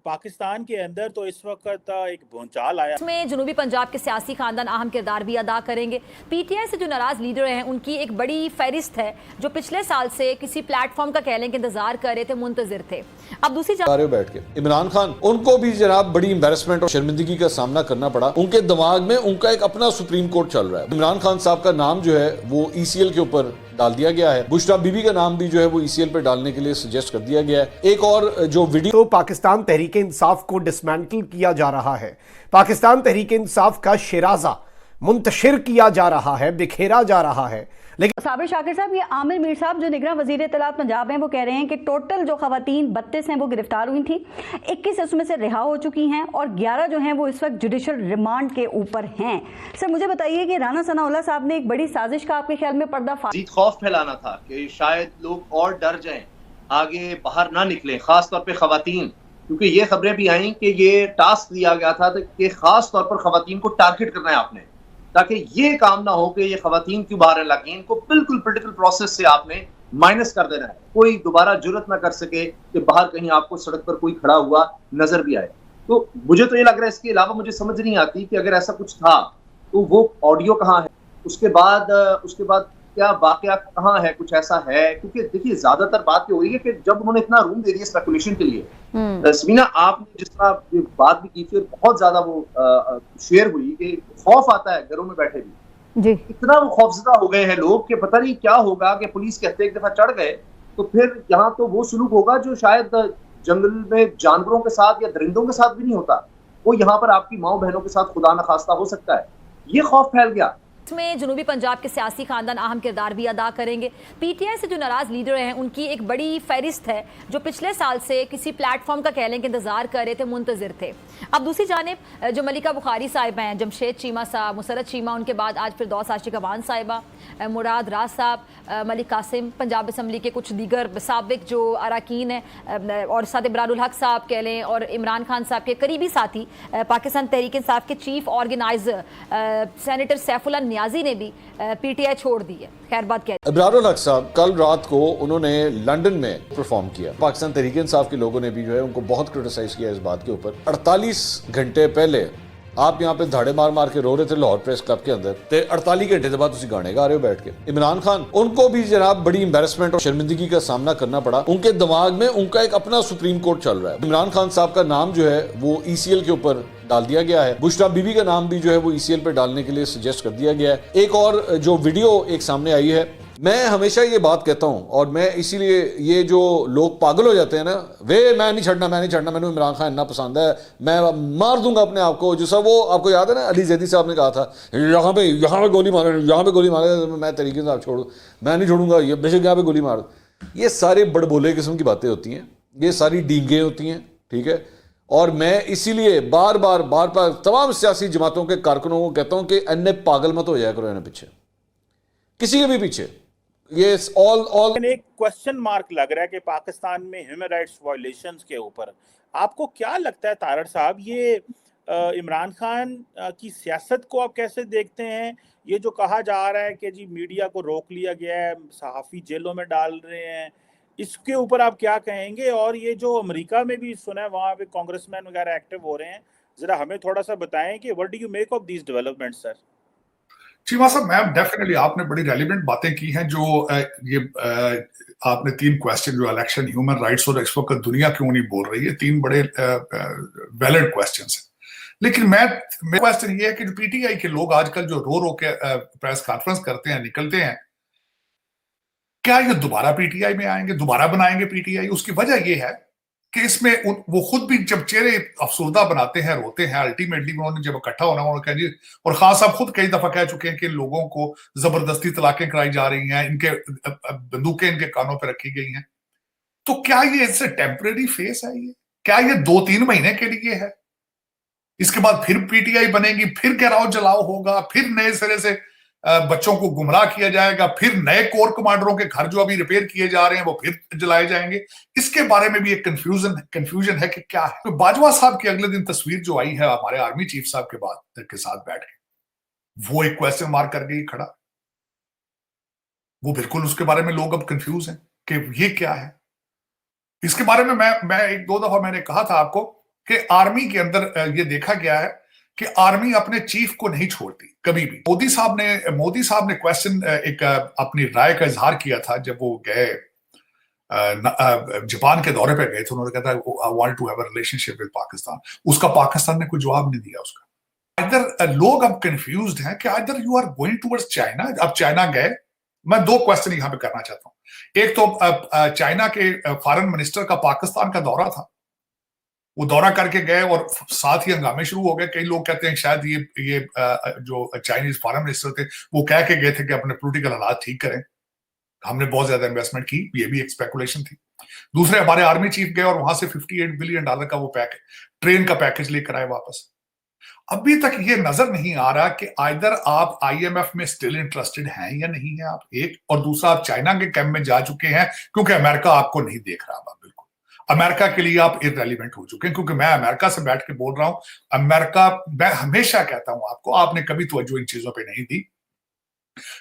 पाकिस्तान के अंदर तो इस वक्त एक भूचाल आया। इसमें जनूबी पंजाब के सियासी खानदान अहम किरदार भी अदा करेंगे। पीटीआई से जो नाराज लीडर हैं उनकी एक बड़ी फहरिस्त है जो पिछले साल से किसी प्लेटफॉर्म का कह लें कि इंतजार कर रहे थे, मुंतजिर थे। अब दूसरी बैठ के इमरान खान, उनको भी जनाब बड़ी एम्बेरसमेंट और शर्मिंदगी का सामना करना पड़ा। उनके दिमाग में उनका एक अपना सुप्रीम कोर्ट चल रहा है। इमरान खान साहब का नाम जो है वो ईसीएल के ऊपर डाल दिया गया है। बुशरा बीबी का नाम भी जो है वो ईसीएल पे डालने के लिए सजेस्ट कर दिया गया है। एक और जो वीडियो तो पाकिस्तान तहरीक इंसाफ को डिसमेंटल किया जा रहा है। पाकिस्तान तहरीक इंसाफ का शिराजा मुंतशिर किया जा रहा है, बिखेरा जा रहा है। लेकिन साबिर शाकिर साहब, ये आमिर मीर साहब जो निगरान वजीर इत्तलात पंजाब हैं वो कह रहे हैं कि टोटल जो खवातीन 32 हैं वो गिरफ्तार हुई थी, 21 उसमें से रिहा हो चुकी हैं और 11 जो हैं वो इस वक्त जुडिशल रिमांड के ऊपर हैं। सर मुझे बताइए कि राना सनाउल्लाह साहब ने एक बड़ी साजिश का आपके ख्याल में पर्दाफाश, खौफ फैलाना था कि शायद लोग और डर जाएं, आगे बाहर ना निकलें, खास तौर पर खवातीन, क्योंकि ये खबरें भी आई कि ये टास्क दिया गया था कि खास तौर पर खवातीन को टारगेट करना है आपने, ताकि ये काम ना हो कि ये खवातीन क्यों बाहर लगी, इनको बिल्कुल पोलिटिकल प्रोसेस से आपने माइनस कर देना है। कोई दोबारा जुर्रत ना कर सके कि बाहर कहीं आपको सड़क पर कोई खड़ा हुआ नजर भी आए। तो मुझे तो ये लग रहा है, इसके अलावा मुझे समझ नहीं आती कि अगर ऐसा कुछ था तो वो ऑडियो कहाँ है, उसके बाद क्या वाकया कहाँ है, कुछ ऐसा है? क्योंकि देखिए ज्यादातर बात ये हुई है कि जब उन्होंने इतना रूम दे दिया स्पेकुलेशन के लिए, तस्मीना आपने जिस तरह बात भी की थी और बहुत ज्यादा वो शेयर हुई कि खौफ आता है घरों में बैठे भी जी। इतना वो खौफजदा हो गए हैं लोग कि पता नहीं क्या होगा कि पुलिस के हत्थे एक दफा चढ़ गए तो फिर यहाँ तो वो सुलूक होगा जो शायद जंगल में जानवरों के साथ या दरिंदों के साथ भी नहीं होता, वो यहाँ पर आपकी माओ बहनों के साथ खुदा न खास्ता हो सकता है। ये खौफ फैल गया। इसमें जनूबी पंजाब के सियासी खानदान अहम किरदार भी अदा करेंगे। पीटीआई से जो नाराज लीडर हैं उनकी एक बड़ी फहरिस्त है जो पिछले साल से किसी प्लेटफॉर्म का कह लें कि इंतजार कर रहे थे, मुंतजिर थे। अब दूसरी जानिब जो मलिका बुखारी साहिबा हैं, जमशेद चीमा साहब, मुसरत चीमा, उनके बाद आज फिरदौस आशिक अवान साहिबा, मुराद राज साहब, मलिक कासिम, पंजाब असम्बली के कुछ दीगर साबिक जो अरकान हैं और साथ इमरानुल हक साहब कह लें और इमरान खान साहब के करीबी साथी पाकिस्तान तहरीक इंसाफ के chief organiser senator Saifullah Niazi ने भी पीटीआई छोड़ दी है। खैर बात क्या है, इमरानुल हक साहब कल रात को उन्होंने लंदन में परफॉर्म किया। पाकिस्तान तहरीक इंसाफ के लोगों ने भी जो है उनको बहुत क्रिटिसाइज किया इस बात के ऊपर। 48 घंटे पहले आप यहाँ पे धाड़े मार मार के रो रहे थे लाहौर प्रेस क्लब के अंदर, ते 48 घंटे के बाद तुसी गाने गा रहे हो बैठ के। इमरान खान, उनको भी जनाब बड़ी एम्बेरसमेंट और शर्मिंदगी का सामना करना पड़ा। उनके दिमाग में उनका एक अपना सुप्रीम कोर्ट चल रहा है। इमरान खान साहब का नाम जो है वो ईसीएल के ऊपर डाल दिया गया है। बुशरा बीबी का नाम भी जो है वो ईसीएल पे डालने के लिए सजेस्ट कर दिया गया है। एक और जो वीडियो एक सामने आई है, मैं हमेशा ये बात कहता हूं और मैं इसीलिए ये जो लोग पागल हो जाते हैं ना, मैं नहीं छड़ना, मैंने इमरान खान इतना पसंद है, मैं मार दूंगा अपने आप को। जो सब वो आपको याद है ना, अली जैदी साहब ने कहा था यहाँ पे गोली मारे, मैं तरीके से आप छोड़ू, मैं नहीं छोड़ूंगा, ये बेशक यहाँ पे गोली मार। ये सारे बड़बोले किस्म की बातें होती हैं, ये सारी डींगे होती हैं, ठीक है। और मैं इसीलिए बार बार तमाम सियासी जमातों के कारकुनों को कहता हूं कि अन्य पागल मत हो जाया करो, इन्हें पीछे किसी के भी पीछे। ये ऑल एक क्वेश्चन मार्क लग रहा है कि पाकिस्तान में ह्यूमन राइट्स वायलेशंस के ऊपर आपको क्या लगता है तारड़ साहब, ये इमरान खान की सियासत को आप कैसे देखते हैं? ये जो कहा जा रहा है कि जी मीडिया को रोक लिया गया है, सहाफ़ी जेलों में डाल रहे हैं, इसके ऊपर आप क्या कहेंगे? और ये जो अमेरिका में भी सुना है वहाँ पे कांग्रेसमैन वगैरह एक्टिव हो रहे हैं, जरा हमें थोड़ा सा बताएं कि what do you make of these developments sir? Cheema साहब, मैम डेफिनेटली आपने बड़ी रेलिवेंट बातें की हैं। जो ये आपने 3 क्वेश्चन, जो इलेक्शन, ह्यूमन राइट्स और इस वक्त दुनिया क्यों नहीं बोल रही है, 3 बड़े वैलिड क्वेश्चंस हैं। लेकिन मेरा क्वेश्चन ये है कि जो पीटीआई के लोग आजकल जो रो के प्रेस कॉन्फ्रेंस करते हैं, निकलते हैं, क्या ये दोबारा पीटीआई में आएंगे, दोबारा बनाएंगे पीटीआई? उसकी वजह ये है कि इसमें वो खुद भी जब चेहरे अफसुर्दा बनाते हैं, रोते हैं, अल्टीमेटली उन्होंने जब इकट्ठा होना, उन्होंने कहा जी, और खान साहब खुद कई दफा कह चुके हैं कि लोगों को जबरदस्ती तलाकें कराई जा रही हैं, इनके बंदूकें इनके कानों पर रखी गई हैं। तो क्या ये इससे टेम्परेरी फेस है? ये क्या ये 2-3 महीने के लिए है? इसके बाद फिर पीटीआई बनेगी, फिर घेराव जलाओ होगा, फिर नए सिरे से बच्चों को गुमराह किया जाएगा, फिर नए कोर कमांडरों के घर जो अभी रिपेयर किए जा रहे हैं वो फिर जलाए जाएंगे। इसके बारे में भी एक कंफ्यूजन है कि क्या है। तो बाजवा साहब की अगले दिन तस्वीर जो आई है हमारे आर्मी चीफ साहब के साथ बैठ के, वो एक क्वेश्चन मार्क कर गई खड़ा। वो बिल्कुल उसके बारे में लोग अब कंफ्यूज हैं कि ये क्या है। इसके बारे में मैं 1-2 दफा मैंने कहा था आपको कि आर्मी के अंदर ये देखा गया है कि आर्मी अपने चीफ को नहीं छोड़ती कभी भी। मोदी साहब ने क्वेश्चन एक अपनी राय का इजहार किया था जब वो गए जापान के दौरे पे गए थे। उन्होंने कहा था I want to have a relationship with Pakistan. उसका पाकिस्तान ने कोई जवाब नहीं दिया उसका। इधर लोग अब कंफ्यूज्ड हैं कि इधर you are going towards China. अब चाइना गए, मैं 2 क्वेश्चन यहां पे करना चाहता हूं। एक तो चाइना के फॉरेन मिनिस्टर का पाकिस्तान का दौरा था, वो दौरा करके गए और साथ ही हंगामे शुरू हो गए। कई लोग कहते हैं शायद ये जो चाइनीज फॉरेन मिनिस्टर थे वो कह के गए थे कि अपने पॉलिटिकल हालात ठीक करें, हमने बहुत ज्यादा इन्वेस्टमेंट की, ये भी एक स्पेकुलेशन थी। दूसरे हमारे आर्मी चीफ गए और वहां से $58 बिलियन का वो ट्रेन का पैकेज लेकर आए वापस। अभी तक ये नजर नहीं आ रहा कि आइदर आप IMF में स्टिल इंटरेस्टेड हैं या नहीं है आप, एक, और दूसरा आप चाइना के कैंप में जा चुके हैं क्योंकि अमेरिका आपको नहीं देख रहा। बिल्कुल अमेरिका के लिए आप इररेलेवेंट हो चुके हैं। क्योंकि मैं अमेरिका से बैठ के बोल रहा हूं, अमेरिका, मैं हमेशा कहता हूं आपको, आपने कभी तवज्जो इन चीजों पे नहीं दी।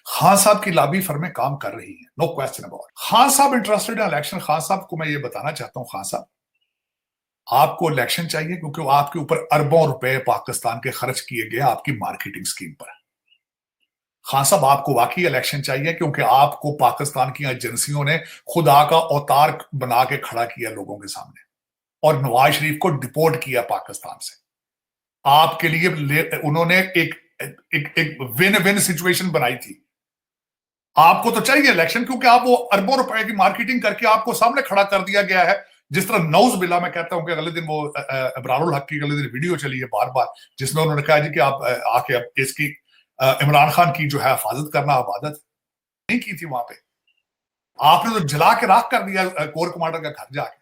खान साहब की लॉबी फर्में काम कर रही हैं, नो क्वेश्चन अबाउट। खान साहब इंटरेस्टेड है इलेक्शन। खान साहब को मैं ये बताना चाहता हूं, खान साहब आपको इलेक्शन चाहिए क्योंकि आपके ऊपर अरबों रुपए पाकिस्तान के खर्च किए गए आपकी मार्केटिंग स्कीम पर। खान साहब आपको वाकई इलेक्शन चाहिए क्योंकि आपको पाकिस्तान की एजेंसियों ने खुदा का अवतार बना के खड़ा किया लोगों के सामने और नवाज शरीफ को डिपोर्ट किया पाकिस्तान से। आपके लिए उन्होंने एक विन विन सिचुएशन बनाई थी। आपको तो चाहिए इलेक्शन क्योंकि आप वो अरबों रुपए की मार्केटिंग करके आपको सामने खड़ा कर दिया गया है। जिस तरह नौज बिल्ला, मैं कहता हूं कि अगले दिन वो इब्रारुल हक की अगले दिन वीडियो चली है बार बार, जिसमें उन्होंने कहा जी कि आप आके अब इसकी इमरान खान की जो है हिफाजत करना इबादत नहीं की थी। वहां पे आपने तो जला के राख कर दिया कोर कमांडर का घर जाके,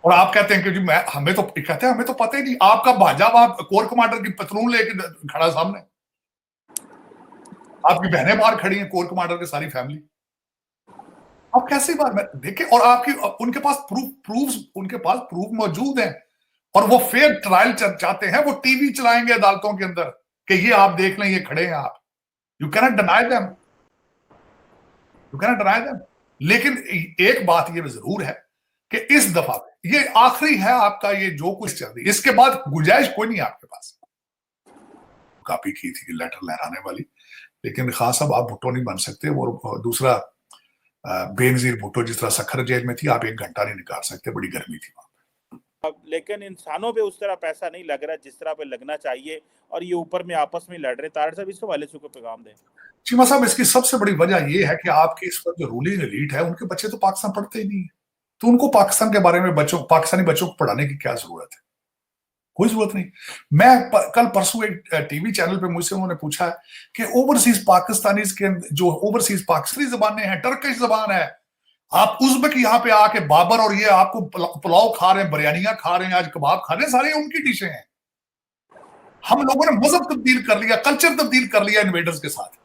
और आप कहते हैं कि जी हमें तो पता ही नहीं। आपका भांजा वहां कोर कमांडर की पतलून लेके खड़ा सामने, आपकी बहनें बाहर खड़ी हैं कोर कमांडर की सारी फैमिली। अब कैसी बात में देखें, और आपकी उनके पास प्रूफ मौजूद हैं और वो फेयर ट्रायल चाहते हैं। वो टीवी चलाएंगे अदालतों के अंदर कि ये आप देख लें, ये खड़े हैं आप। You can not deny them. लेकिन एक बात ये जरूर है कि इस दफा ये आखिरी है आपका, ये जो कुछ चल रही है, इसके बाद गुंजाइश कोई नहीं आपके पास। कॉपी की थी लेटर लहराने वाली, लेकिन खान साहब आप भुट्टो नहीं बन सकते। और दूसरा बेनजीर भुट्टो जिस तरह सखर जेल में थी, आप 1 घंटा नहीं निकाल सकते, बड़ी गर्मी थी वहां पे। लेकिन इंसानों पे उस तरह पैसा नहीं लग रहा जिस तरह पे लगना चाहिए, और ये ऊपर में आपस में लड़ रहे। तार साहब इस हवाले से कोई पैगाम दें। चीमा साहब, इसकी सबसे बड़ी वजह यह है कि आपकी इस वक्त जो रूलिंग एलीट है उनके बच्चे तो पाकिस्तान पढ़ते ही नहीं है, तो उनको पाकिस्तान के बारे में पाकिस्तानी बच्चों को पढ़ाने की क्या जरूरत है? कोई जरूरत नहीं। मैं कल परसों एक टीवी चैनल पे मुझसे उन्होंने पूछा कि ओवरसीज पाकिस्तानीज के जो ओवरसीज पाकिस्तानी जबानें हैं, टर्किश जबान है, आप उज़्बेक यहाँ पे आके बाबर और ये आपको पुलाव खा रहे हैं, बिरयानियां खा रहे हैं, आज कबाब खा रहे हैं, सारी उनकी डिशें हैं। हम लोगों ने मजहब तब्दील कर लिया, कल्चर तब्दील कर लिया इन्वेडर्स के साथ।